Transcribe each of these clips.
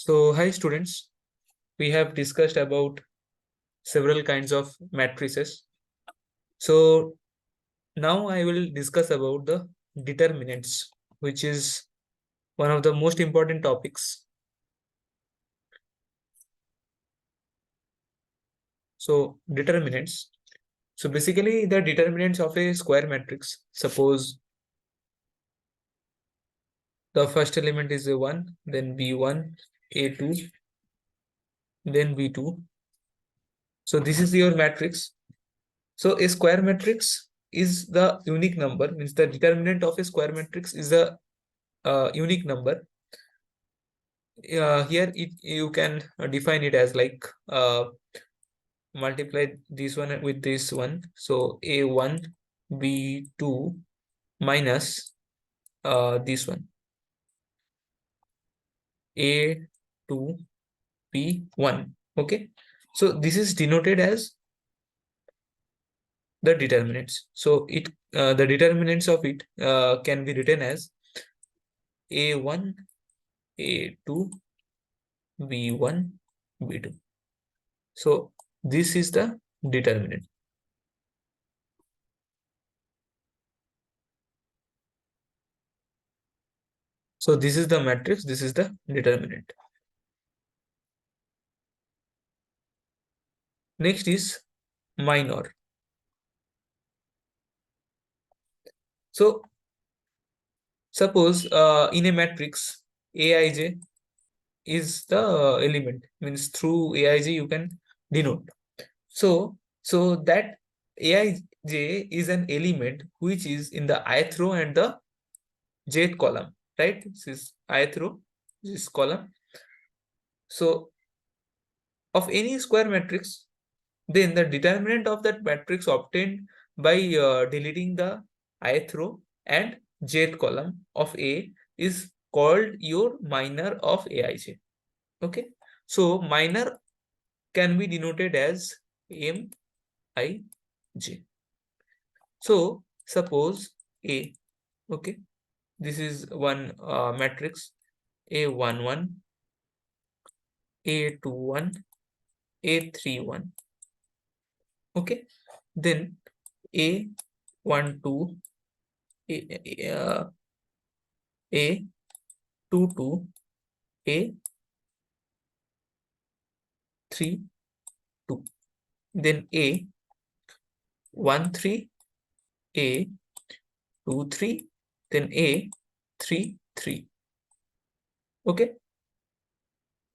So, hi students, we have discussed about several kinds of matrices. So, now I will discuss about the determinants, which is one of the most important topics. So, determinants. So, basically, the determinants of a square matrix. Suppose the first element is a 1, then B1, A2, then B2. So, this is your matrix. So, a square matrix is the unique number, means the determinant of a square matrix is a unique number. Here you can define it as like multiply this one with this one, so a1 b2 minus this one a2 b1. Okay, so this is denoted as the determinants. So it the determinants of it can be written as a1 a2 b1 b2. So this is the determinant. So this is the matrix, this is the determinant. Next is minor. So suppose in a matrix Aij is the element, means through Aij you can denote. So that Aij is an element which is in the ith row and the jth column, right? This is ith row, this column. So of any square matrix, then the determinant of that matrix obtained by deleting the ith row and jth column of A is called your minor of Aij. Okay, so minor can be denoted as Mij. So suppose A, okay, this is one matrix A11, A21, A31. Okay, then A12, A22, A32, then A13, A23, then A33. Okay,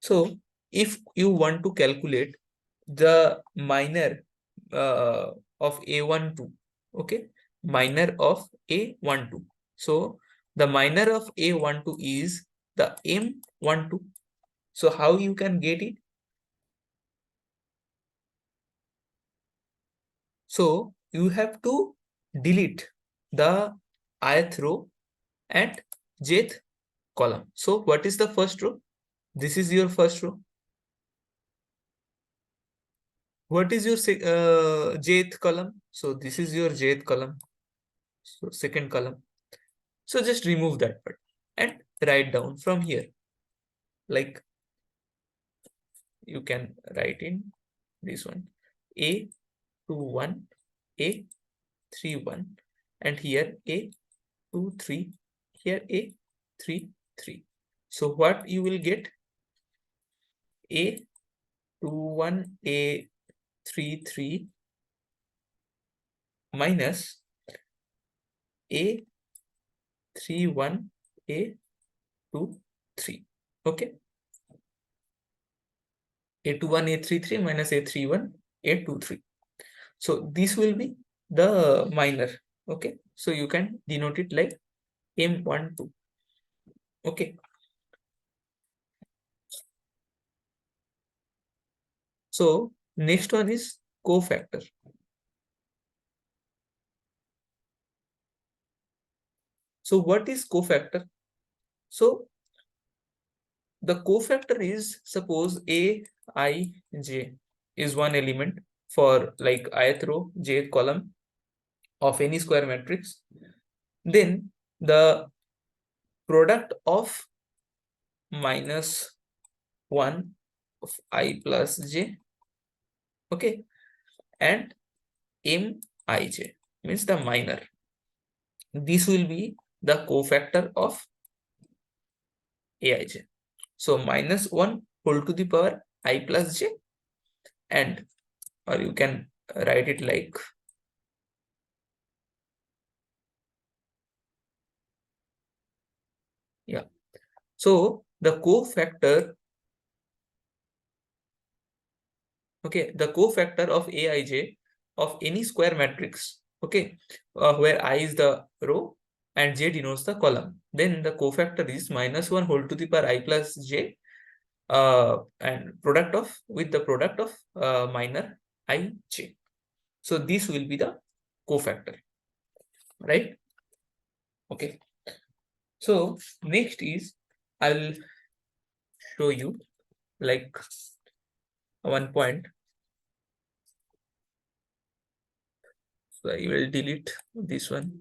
so if you want to calculate the minor of A12, okay, minor of A12. So the minor of A12 is the M12. So how you can get it? So you have to delete the ith row and jth column. So what is the first row? This is your first row. What is your jth column? So this is your jth column. So second column. So just remove that part and write down from here. Like you can write in this one A21, A31, and here A23, here A33. So what you will get? A21, A33 minus A31, A23. Okay. A21, A33 minus A31, A23. So this will be the minor. Okay. So you can denote it like M12. Okay. So next one is cofactor. So what is cofactor? So the cofactor is, suppose Aij is one element for like ith row, jth column of any square matrix. Then the product of minus 1 of I plus j, okay, and mij means the minor. This will be the cofactor of aij. So minus 1 whole to the power I plus j, and or you can write it like, yeah. So the cofactor, okay, the cofactor of aij of any square matrix, okay, where I is the row and j denotes the column, then the cofactor is minus 1 whole to the power I plus j, and product of with the product of minor ij. So this will be the cofactor, right? Okay. So next is, I'll show you like one point. So I will delete this one.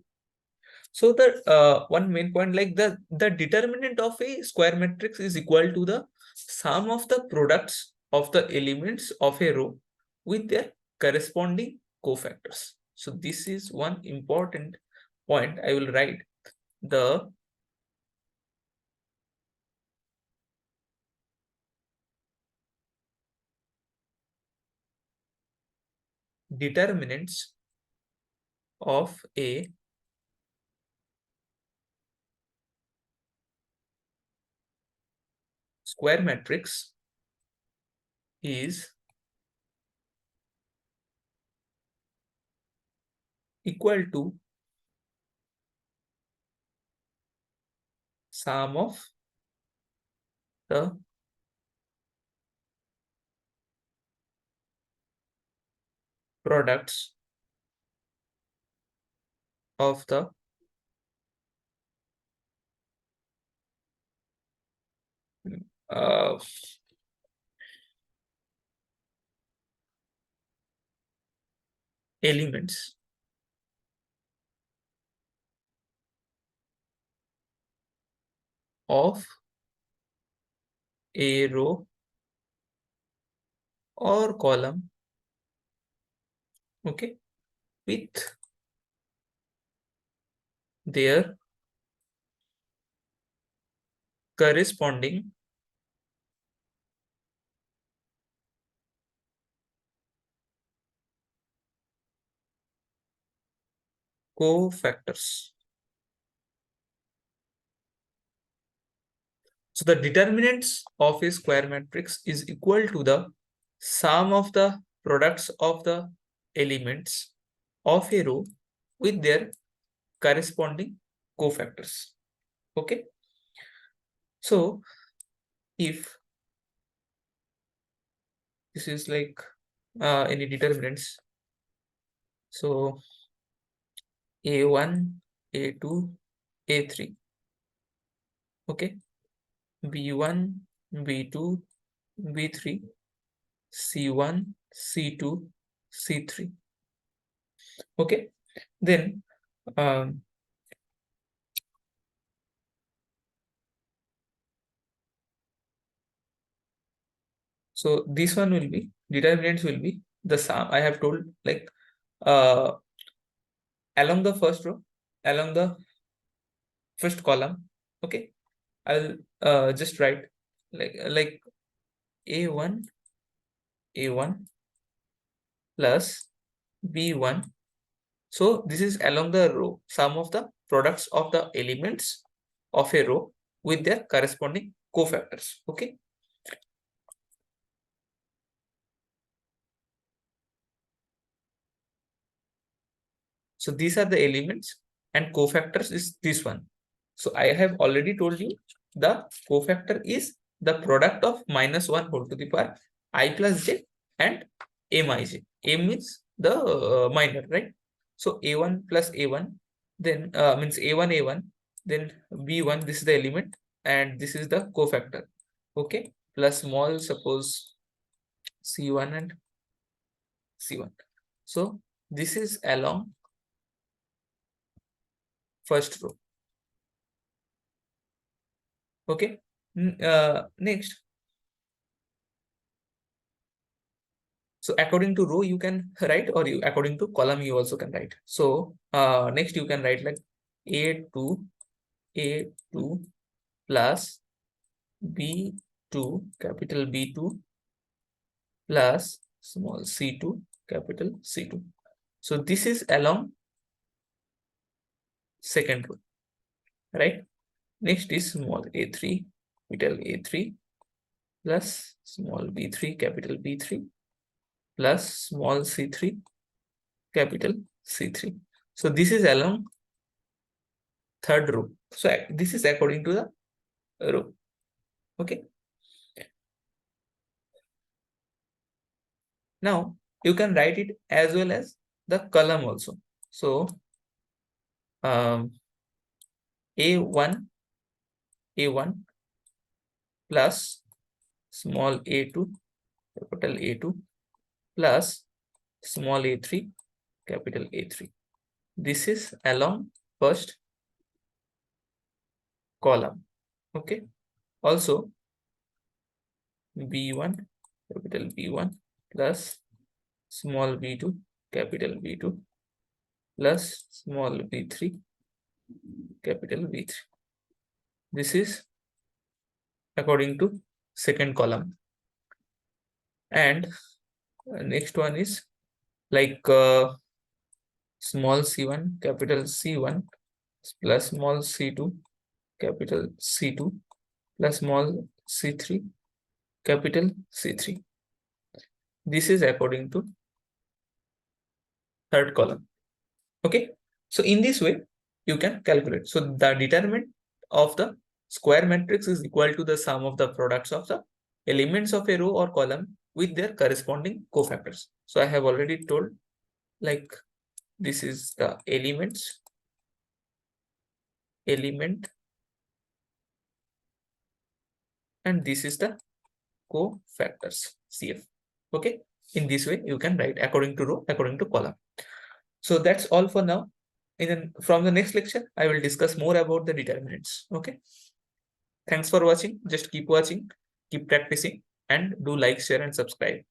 So the one main point, like the determinant of a square matrix is equal to the sum of the products of the elements of a row with their corresponding cofactors. So this is one important point. I will write the determinants of a square matrix is equal to sum of the products of the uh, elements of a row or column, okay, with their corresponding cofactors. So the determinants of a square matrix is equal to the sum of the products of the elements of a row with their corresponding cofactors. Okay. So if this is like any determinants, so a1, a2, a3, okay, b1, b2, b3, c1, c2, c3, okay. Then um, so this one will be, determinants will be the sum I have told, like uh, along the first row, along the first column, okay. I'll just write like a1, a1 plus b1. So this is along the row, sum of the products of the elements of a row with their corresponding cofactors, okay. So these are the elements, and cofactors is this one. So I have already told you the cofactor is the product of minus 1 whole to the power I plus j and mij. M means the minor, right? So a1 plus a1, then means a1 a1, then b1, this is the element, and this is the cofactor, okay, plus small, suppose c1 and c1. So this is along first row, okay. Next, So according to row you can write, or you according to column you also can write. So next you can write like a2 plus b2 capital B2 plus small c2 capital C2. So this is along second row, right? Next is small a3 capital A3 plus small b3 capital B3 plus small c3 capital C3. So this is along third row. So this is according to the row. Okay. Now you can write it as well as the column also. So a1 plus small a2 capital A2 plus small a3 capital A3. This is along first column. Okay. Also b1 capital B1 plus small b2 capital B2 plus small b3 capital B3. This is according to second column. And next one is like small c1 capital C1 plus small c2 capital C2 plus small c3 capital C3. This is according to third column. Okay. So in this way, you can calculate. So the determinant of the square matrix is equal to the sum of the products of the elements of a row or column with their corresponding cofactors. So I have already told, like, this is the element, and this is the cofactors, CF. Okay. In this way, you can write according to row, according to column. So that's all for now. From the next lecture, I will discuss more about the determinants. Okay. Thanks for watching. Just keep watching, keep practicing, and do like, share, and subscribe.